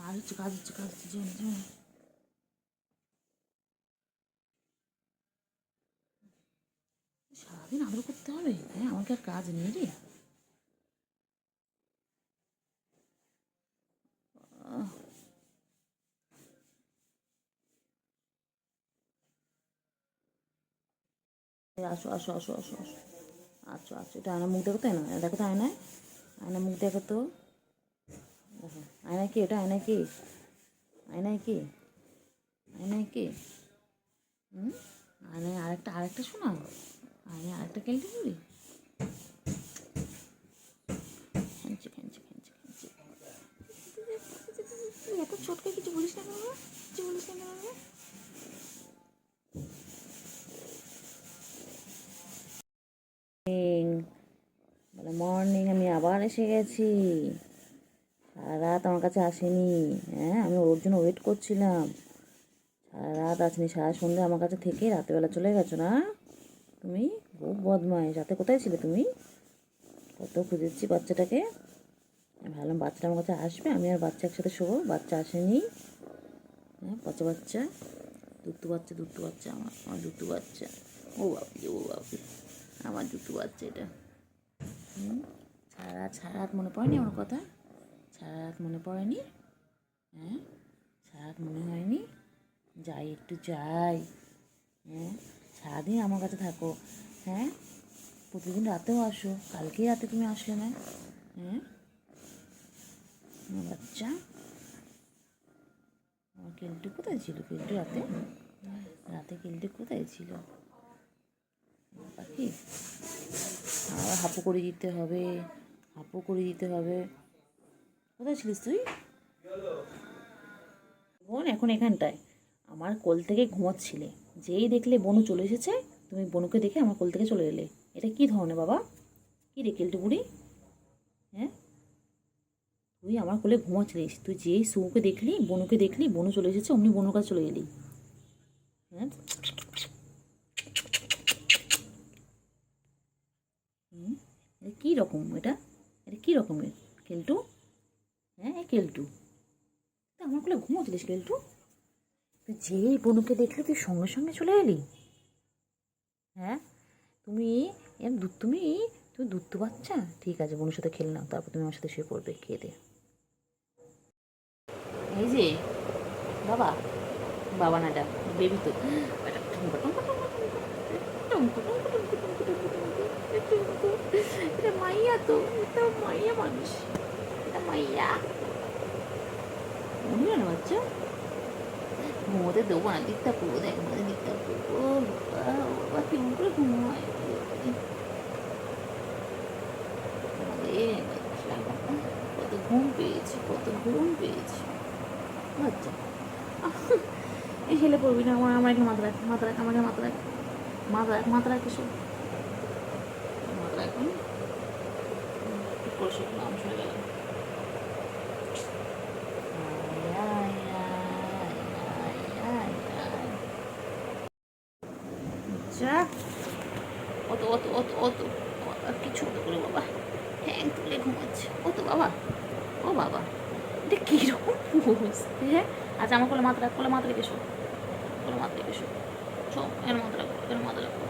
আর হচ্ছে কাজ হচ্ছে কাজ হচ্ছে জেনে জেনে সারাদিন আদর করতে হবে। হ্যাঁ, আমাকে আর কাজ নেই রে। আসো আসো আসো আসো আসো। আচ্ছা আচ্ছা, এটা আয়না মুখ দেখো তো, আয়না দেখো তো, আয়নায় আয়না মুখ দেখো তো। দেখো আয়নায় কি, এটা আয়নায় কি, আয়নায় কি, আয়নায় কি? হুম, আয়নায় আরেকটা আরেকটা শোনা, আয়নায় আরেকটা কেলটে করি। খেঞ্চি খেঞ্চি খেঞ্চি খেঞ্চি। তুই এত ছোটকে কিছু বলিস না বাবা, কিছু বলিস না বাবা। বলে মর্নিং, আমি আবার এসে গেছি। সারা রাত আমার কাছে আসেনি। হ্যাঁ, আমি ওর জন্য ওয়েট করছিলাম। সারা রাত আসেনি, সারা সন্ধ্যে আমার কাছে থেকে রাতেবেলা চলে গেছো না তুমি? খুব বদমাইশ। রাতে কোথায় ছিলে তুমি? কত খুঁজেছি বাচ্চাটাকে। আমি ভাবলাম বাচ্চাটা আমার কাছে আসবে, আমি আর বাচ্চা একসাথে শোবো। বাচ্চা আসেনি। হ্যাঁ, পচা বাচ্চা, দুত্তু বাচ্চা, দুত্তু বাচ্চা, আমার আমার দুত্তু বাচ্চা। ও বাপি, ও বাপি, আমার দুত্তু বাচ্চা এটা। সারা রাত সারা রাত মনে পড়েনি আমার কথা? সারা রাত মনে পড়েনি? হ্যাঁ, সারা রাত মনে হয়নি? যাই একটু যাই। হ্যাঁ, সারাদিন আমার কাছে থাকো। হ্যাঁ, প্রতিদিন রাতেও আসো, কালকেই রাতে তুমি আসলে না। হ্যাঁ, আমার বাচ্চা, আমার কেলটু কোথায় ছিল? কেলটু রাতে, রাতে কেলটু কোথায় ছিল? পাখি, আবার হাঁপু করে দিতে হবে, হাঁপু করে দিতে হবে। কোথায় ছিলিস তুই? বোন এখন এখানটায় আমার কোল থেকে ঘুমাচ্ছিলে, যেই দেখলে বনু চলে এসেছে, তুমি বনুকে দেখে আমার কোল থেকে চলে এলে। এটা কি ধরনের বাবা? কি রে কেলটু বুড়ি? হ্যাঁ, তুই আমার কোলে ঘুমাচ্ছিলিস, তুই যেই সুকে দেখলি, বনুকে দেখলি, বনু চলে এসেছে, অমনি বনুর কাছে চলে এলি। হ্যাঁ, এটা কী রকম? এটা কী রকমের কেলটু? হ্যাঁ কেলটু, তুই আমার কোলে ঘুমাচ্ছিলিস কেলটু? তুই যেই বনুকে দেখলি তুই সঙ্গে সঙ্গে চলে এলি। হ্যাঁ, তুমি তুমি তুমি দুত্তু বাচ্চা। ঠিক আছে, বনুর সাথে খেলে নাও, তারপর তুমি আমার সাথে শুয়ে পড়বে খেয়ে দে। এই যে বাবা, বাবা না ডাক, বেবি তো। এটা মাইয়া তো, এটা মাইয়া মানুষ, এটা মাইয়া। মনে হয় না বাচ্চা, ঘুমোতে দেবো না, দিকটা করবো, দেখ ঘুমোতে দিকটা করবো। বাবা কি করে ঘুমোয় কত ঘুম পেয়েছি, কত ঘুম পেয়েছি। আচ্ছা, এই হেলে পড়বি না, আমার আমার এখানে মাথা রাখ, মাথা রাখ, আমাকে মাথা রাখ, মাথা রাখ, মাথা রাখ, এসব মাথা রাখ। ঠিক করে সব নাম শুনে গেলাম। আচ্ছা, অত অত অত অত কি ছোট করে বাবা ঠ্যাং তুলে ঘুমাচ্ছে। ও তো বাবা, ও বাবা, এটা কীরকম পোজ? হ্যাঁ, আচ্ছা আমার কোলে মাথা রাখ, কোলে মাথা রেখে শো, কোলে মাথা রেখে শো, শো, এর মাথা রাখো, এর মাথা রাখো,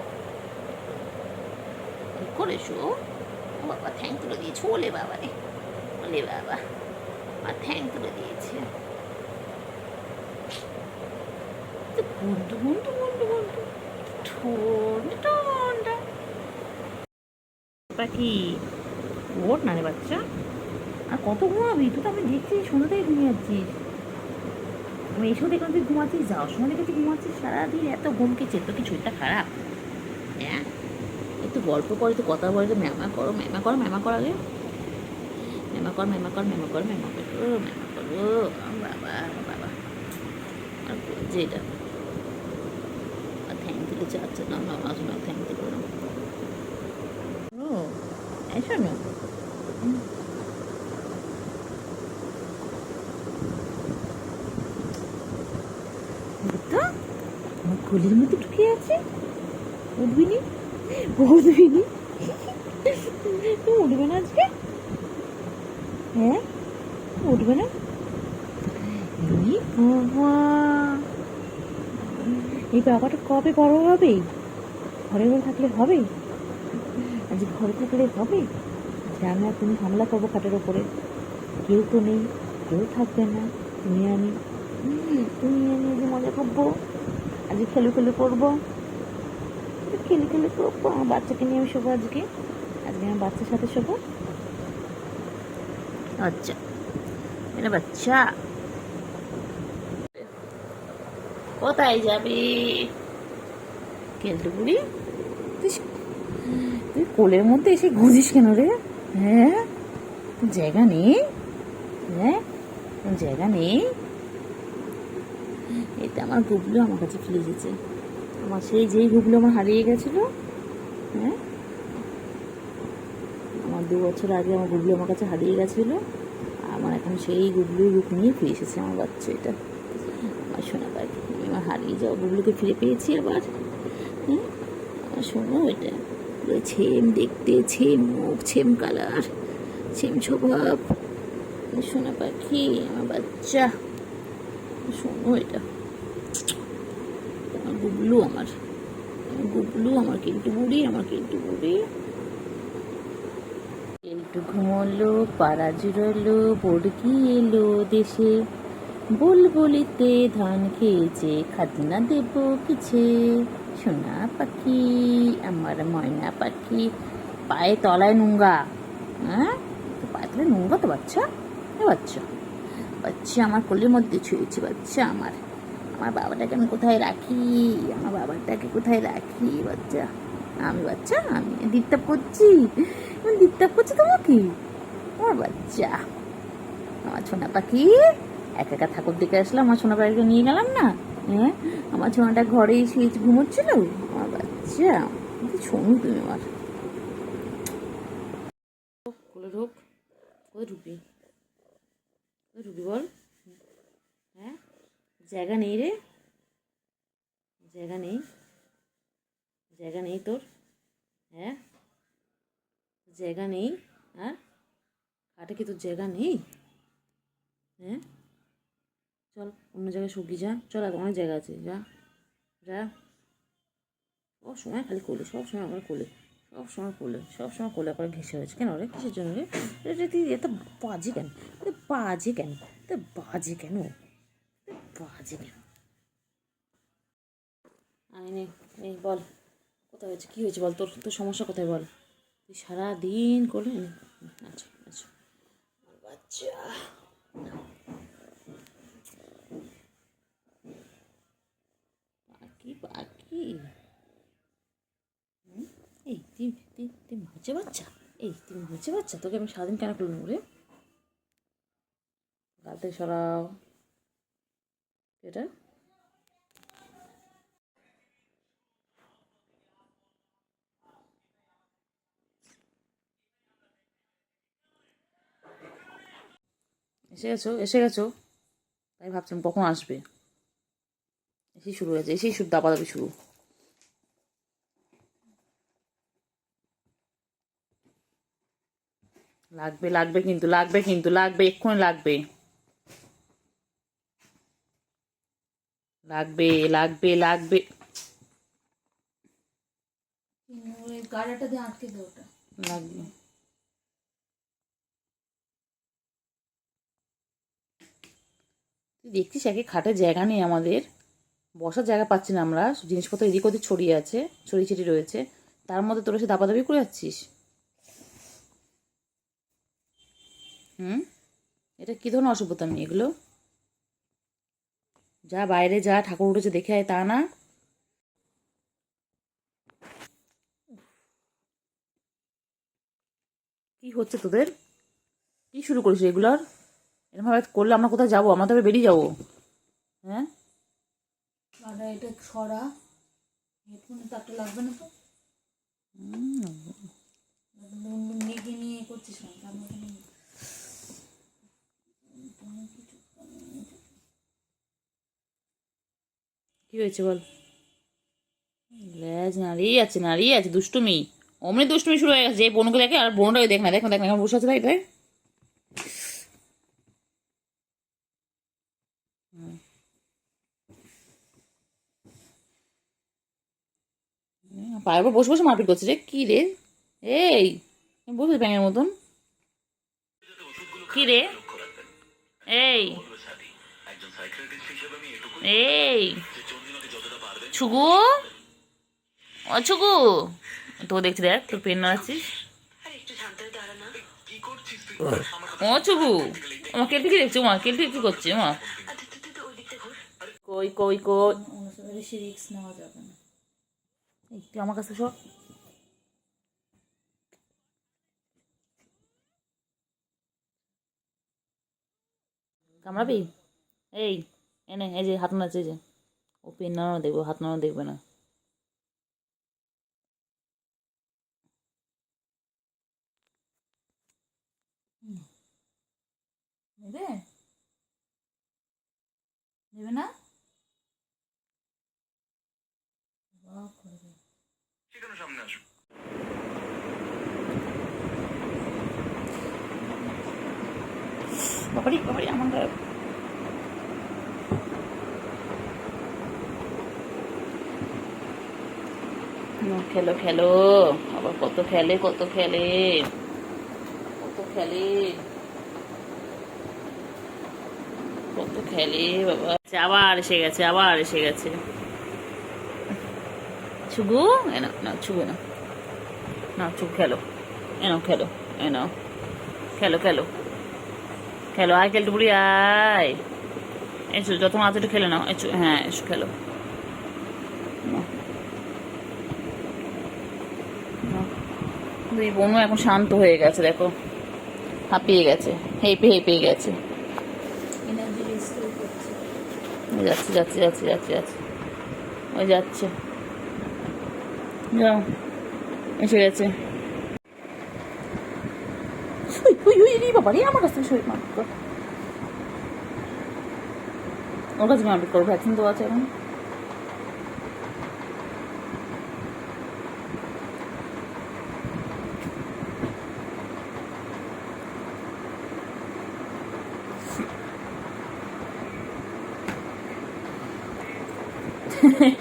ঠিক করে শো। ও বাবা ঠ্যাং তুলে দিয়েছে, ওলে বাবা রে, ওলে বাবা, আর ঠ্যাং তুলে দিয়েছে। গুন্টু গুন্টু গুন্টু গুন্টু, ঠোঁটা ঠোঁটা। পাখি, ওঠ না রে বাচ্চা, আর কত ঘুমাবি? তুই তো আমি দেখছি সন্ধ্যা থেকে ঘুমিয়ে যাচ্ছিস। আমি এসেও দেখলাম তুই ঘুমাচ্ছিস, যাওয়ার সময় দেখে তুই ঘুমাচ্ছিস। সারাদিন এত ঘুম খেয়েছে, তো কি শরীরটা খারাপ? হ্যাঁ, একটু গল্প করে, একটু কথা বলে, তো ম্যামা করো, ম্যামা করো, ম্যামা কর আগে, ম্যামা কর, ম্যামা কর, ম্যামা কর, ম্যামা করো, ম্যামা করো। বাবা বাবা, আর বলছে এটা, আর থ্যাংক তুলেছে। আচ্ছা না না, আসো না, থ্যাংক তুলো না। ও এসো না, তো আমার কোলের মধ্যে ঢুকে আছে। উঠবি নি, উঠবি নি, তুমি উঠবে না আজকে? হ্যাঁ, উঠবে না? বাবা, এই বাবাটা কবে বড় হবে? ঘরে ঘরে থাকলে হবে? আজ ঘরে থাকলে হবে? আমি আর তুমি হামলা করবো খাটের ওপরে, কেউ তো নেই, কেউ থাকবে না, তুমি আমি যে মজা করবো, আজ খেলে করবো, খেলে করবো। আমার বাচ্চাকে নিয়ে আমি শোবো আজকে আমার বাচ্চার সাথে শোবো। আচ্ছা, এটা বাচ্চা কোথায় যাবে? খেলতে বুড়ি, তুই কোলের মধ্যে এসে ঘুরিস কেন রে? হ্যাঁ, জায়গা নেই? হ্যাঁ, জায়গা নেই? এটা আমার গুবলু আমার কাছে ফিরে এসেছে। আমার সেই যেই গুবলু আমার হারিয়ে গেছিল, হ্যাঁ, আমার 2 বছর আগে আমার গুবলু আমার কাছে হারিয়ে গেছিল, আমার এখন সেই গুবলুর রূপ নিয়ে ফিরে এসেছে আমার বাচ্চা। এটা আমার সোনা পাখি, আমি আমার হারিয়ে যাওয়া গুবলুকে ফিরে পেয়েছি আবার। হ্যাঁ, আমার শোনো, এটা ছেম দেখতে, ছেম মুখ, ছেম কালার, ছেম স্বভাব, সোনা পাখি আমার বাচ্চা। শোনো, এটা আমার গুবলু, আমার গুবলু, আমার কিন্তু বুড়ি, আমার কিন্তু বুড়ি। একটু ঘুমোলো, পাড়া জুড়লো, বর্গি এলো দেশে, বুলবুলিতে ধান খেয়েছে, খাজনা দেব কিছে। সোনা পাখি আমার ময়না পাখি। পায়ে তলায় নোংরা? হ্যাঁ, পায়ে তলায় নোংরা তো বাচ্চা? বাচ্চা বাচ্চা আমার কোলের মধ্যে ছুঁয়েছি বাচ্চা। আমার আমার বাবাটাকে আমি কোথায় রাখি? আমার বাবাটাকে কোথায় রাখি বাচ্চা? আমি বাচ্চা, আমি ডিস্টার্ব করছি? আমি ডিস্টার্ব করছি তোমাকে? আমার বাচ্চা, আমার সোনা পাখি, একা একা ঠাকুর দেখে আসলাম, আমার সোনা পাখিকে নিয়ে গেলাম না। হ্যাঁ, আমার সোনাটা ঘরেই শুয়ে ঘুমোচ্ছিল। আমার বাচ্চা, শোনো তুমি আমার কোলে ঢোক। কোথায় ঢুকবি? কোথায় ঢুকবি বল? হ্যাঁ, জায়গা নেই রে, জায়গা নেই, জায়গা নেই তোর? হ্যাঁ, জায়গা নেই? হ্যাঁ, খাটে কি তোর জায়গা নেই? হ্যাঁ, চল অন্য জায়গায় শুকি, যা, চল, আর অনেক জায়গা আছে, যা যা। সব সময় খালি কোলে, সব সময় আমার কোলে, সব সময় কোলে, সব সময় কোলে করে ঘেসে হয়েছে কেন রে? কিসের জন্য রে? এটা তুই এত বাজে কেন? বাজে কেন? বাজে কেন? বাজে কেন? আয় নে, এই বল, কোথায় হয়েছে, কী হয়েছে বল, তোর তোর সমস্যা কোথায় বল? তুই সারাদিন করলে। আচ্ছা আচ্ছা, বাচ্চা পাখি পাখি, এই তুই তুই তুই মাঝে বাচ্চা, এই তুই মাঝে বাচ্চা, তোকে আমি সারাদিন কেন করলাম রে? গাতে সরাও এটা। এসে গেছো, এসে গেছো, তাই ভাবছিলাম কখন আসবে। এসেই শুরু হয়েছে, এসেই শুরু দাপাদাপি শুরু। লাগবে লাগবে কিন্তু, লাগবে কিন্তু, লাগবে, এক্ষুনি লাগবে, লাগবে লাগবে লাগবে। গাড়াটা দিয়ে আটকে দে, ওটা লাগবে। তুই দেখছিস একে খাটের জায়গা নেই আমাদের, বসার জায়গা পাচ্ছি না আমরা, জিনিসপত্র এদিক ওদিক ছড়িয়ে আছে, ছড়িয়ে ছিটিয়ে রয়েছে, তার মধ্যে তোর এসে দাপাদাপি করে যাচ্ছিস। হুম, এটা কী ধরনের অসভ্যতা নেই এগুলো? যা বাইরে যা, ঠাকুর উঠেছে দেখে আয়, তা না। কি হচ্ছে তোদের? কি শুরু করিস এগুলোর? এরকমভাবে করলে আমরা কোথায় যাবো? আমরা তবে বেরিয়ে যাবো। হ্যাঁ, এটা ছড়া হেডফোনে তারটা লাগবে না তো? মেঘে নিয়ে করছিস না, কি হয়েছে বল? ল্যাজ নাড়িয়ে আছে, নাড়িয়ে আছে, দুষ্টুমি, অমনি দুষ্টুমি শুরু হয়ে গেছে। যে বোনকে দেখে আর বোনটাকে দেখ না, দেখ না, দেখ না, এখন বসে আছে, তাই তাই। পায়ের উপর বসে বসে মারপিট করছে রে, কি রে? এই বসে ব্যাঙের মতন, কি রে? এই এই ছুগু, ও ছুগু, তোকে দেখছি, দেখ তোর পেন নাড়াচ্ছিস। ও ছুগু, আমার কেলটি কি দেখছো? মা কেলটি কি করছে? মা কই কই কই, বেশি রিস্ক নেওয়া যাবে না। তুই আমার কাছে সব কামড়াবি? এই এনে, এই যে হাত নাড়ছে, এই যে ও পেন নাড়ানো দেখবে, হাত নাড়ানো দেখবে না। নেবে নেবে না? বাহ, করে দে। বাবারি বাবারি, আমার গায়ে খেলো খেলো, আবার কত খেলে, কত খেলে, কত খেলে, কত খেলে বাবা। আবার এসে গেছে, আবার এসে গেছে ছুগু। এনো না ছুগু, না না ছুগু, খেলো, এনো খেলো, এনো খেলো, খেলো খেলো, আয় খেলতে বুড়ি আয়, এসো যত মাছ একটু খেলে নাও, এসো, হ্যাঁ এসো খেলো। দুই বোনও এখন শান্ত হয়ে গেছে, দেখো হাঁপিয়ে গেছে, হেঁপে হেঁপে গেছে। এনার্জি রিস্টোর করছে। যাচ্ছে যাচ্ছে যাচ্ছে যাচ্ছে যাচ্ছে, ওই যাচ্ছে, যাও, এসে গেছে। বাবা রে, আমার কাছে শরীর মারপিট কর, ওর কাছে মারপিট করো, ভ্যাকসিন তো আছে এখন।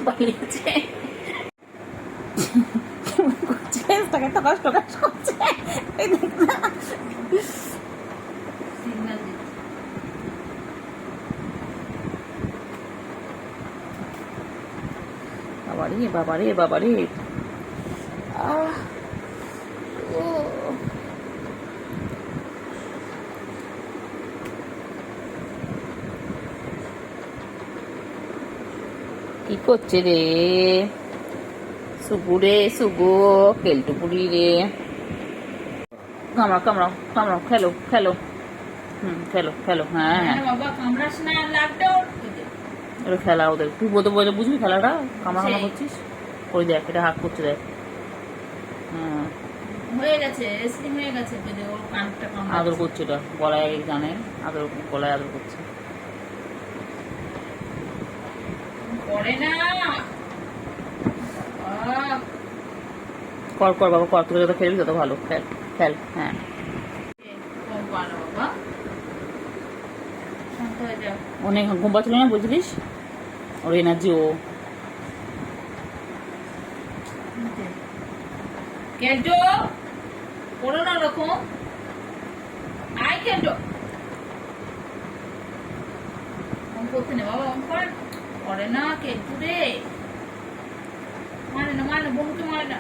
পালিয়েছে, তাকে তো কষ্ট কষ্ট করছে, এই দেখ না। সিগন্যাল দিচ্ছে। বাবারে বাবারে বাবারে, আহ ও কি করছে রে সুগু রে, সুগু কেলটু পুরি রে, কামড়াও কামড়াও কামড়াও, খেলো খেলো, খেলো খেলো, হ্যাঁ হ্যাঁ, বাবা কামড়াস না, লাগবে ওর। এটা খেলা ওদের, তুই বলতে বলে বুঝবি খেলাটা, কামড়া করছিস, ওই দেখ এটা হাত করছে, দেখ, হ্যাঁ হয়ে গেছে, রেসলিং হয়ে গেছে, যদি ওর কানটা কামড়াচ্ছে। আদর করছে, এটা গলায় জানে, আদর গলায় আদর করছে। করে না। কর কর বাবা কর, তুই যত খেলবি তত ভালো, খেল খেল, হ্যাঁ বাবা শান্ত হয়ে যাও। অনেক ঘুম পাচ্ছিল না বুঝলিস, ওর এনার্জি ও। কেটো করো না রকম, আই কেটো করতে নে বাবা, করে না কেটু রে, মারে না মারে না, বহুকে মারে না,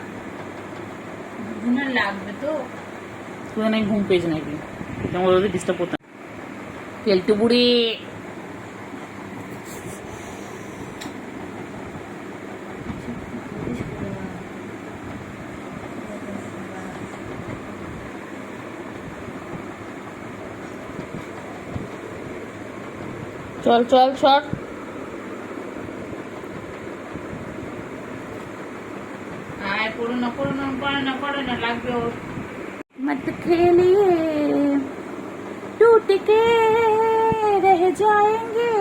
দুজনের লাগবে তো। তুই নাকি ঘুম পেয়েছে নাকি, তোমার ওদের ডিস্টার্ব করতাম, কেলটু বুড়ি। চল চল চল, আয় করো না করো না, করে না করে না, লাগবে ওর। मत खेलिए टूट के रह जाएंगे,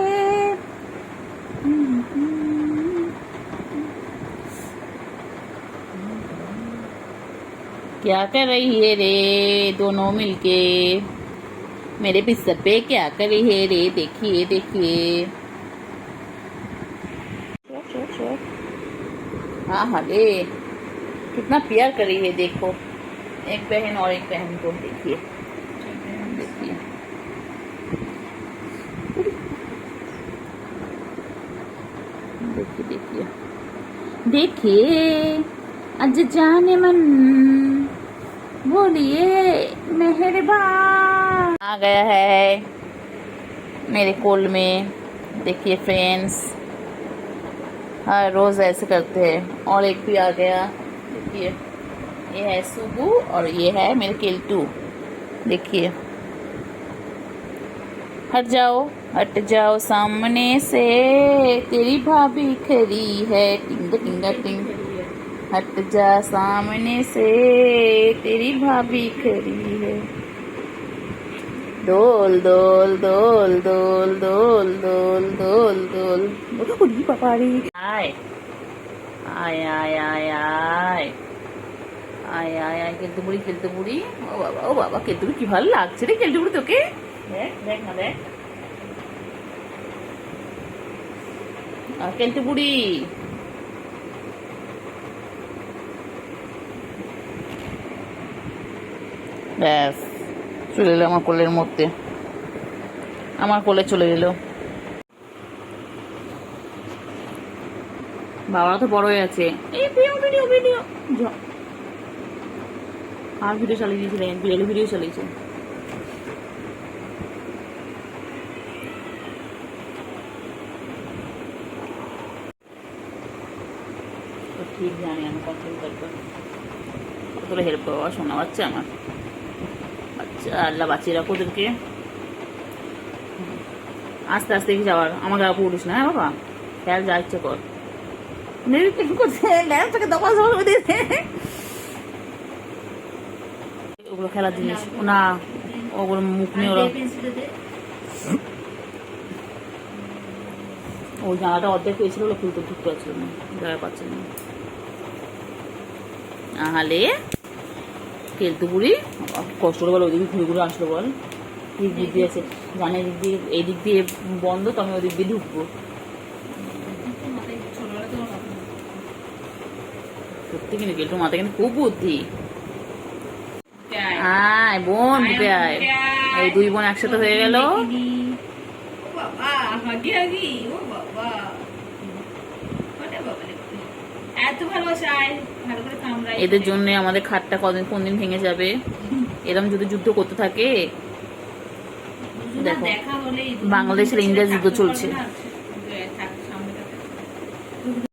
क्या कर रही है रे दोनों मिलके, मेरे बिस्तर पे क्या कर रही है रे, देखिए देखिए, हाँ हाँ रे कितना प्यार करी है, देखो एक बहन और एक बहन को, देखिए देखिए देखिए देखिए देखिए। अज जाने मन बोलिए मेहरबान आ गया है मेरे कोल में। देखिए फ्रेंड्स, हर रोज ऐसे करते हैं। और एक भी आ गया, देखिए ये है सुबू और ये है मेरे केल्टू। देखिए, हट जाओ सामने से, तेरी भाभी खड़ी है, टिंग टिंग टिंग। हट जा सामने से, तेरी भाभी खड़ी है। डोल डोल डोल डोल डोल डोल डोल डोल बोली पापा रे। आय आय आय आय आय आय आय आय কেলটু বুড়ি। ও বাবা কেলটু কি ভালো লাগছে রে কেলটু বুড়ি তোকে। দেখ দেখ না দেখ, কেলটু বুড়ি। ব্যাস চলে এলো আমার কোলের মধ্যে, আমার কোলে চলে এলো। বাবা তো বড় হয়ে আছে। এই ভিডিও ভিডিও আর ভিডিও চালিয়ে দিয়েছিলেন, বিড়ালি ভিডিও চালিয়েছে। ঠিক জানি আমি কন্ট্রোল করবো, কতগুলো হেল্প করবো। শোনা বাচ্চা আমার, আচ্ছা আল্লাহ বাঁচিয়ে রাখো ওদেরকে। আস্তে আস্তে যাওয়ার, আমার গা পড়িস না হ্যাঁ বাবা, খেয়াল যা ইচ্ছে কর। ওগুলো খেলার জিনিস না, ওগুলো মুখ নিয়ে ওরা। ওই জানাটা অর্ধেক হয়েছিল, ওগুলো খুলতে ঢুকতে পারছিল না, জায়গা পাচ্ছিল না। নাহলে কেলটু বুড়ি কষ্ট করে বল, ওইদিকে ঘুরে ঘুরে আসলো বল। ঠিক দিক দিয়ে আছে, জানে দিক দিয়ে, এই দিক দিয়ে বন্ধ, তো আমি ওই দিক দিয়ে ঢুকবো। সত্যি কিন্তু কেলটুর মাথায় কিন্তু খুব বুদ্ধি। আয় বোন, ঢুকে আয়। এই দুই বোন একসাথে হয়ে গেল। এদের জন্য আমাদের খাটটা কোন দিন ভেঙে যাবে। এরকম যদি যুদ্ধ করতে থাকে, দেখো বাংলাদেশের ইন্ডিয়া যুদ্ধ চলছে।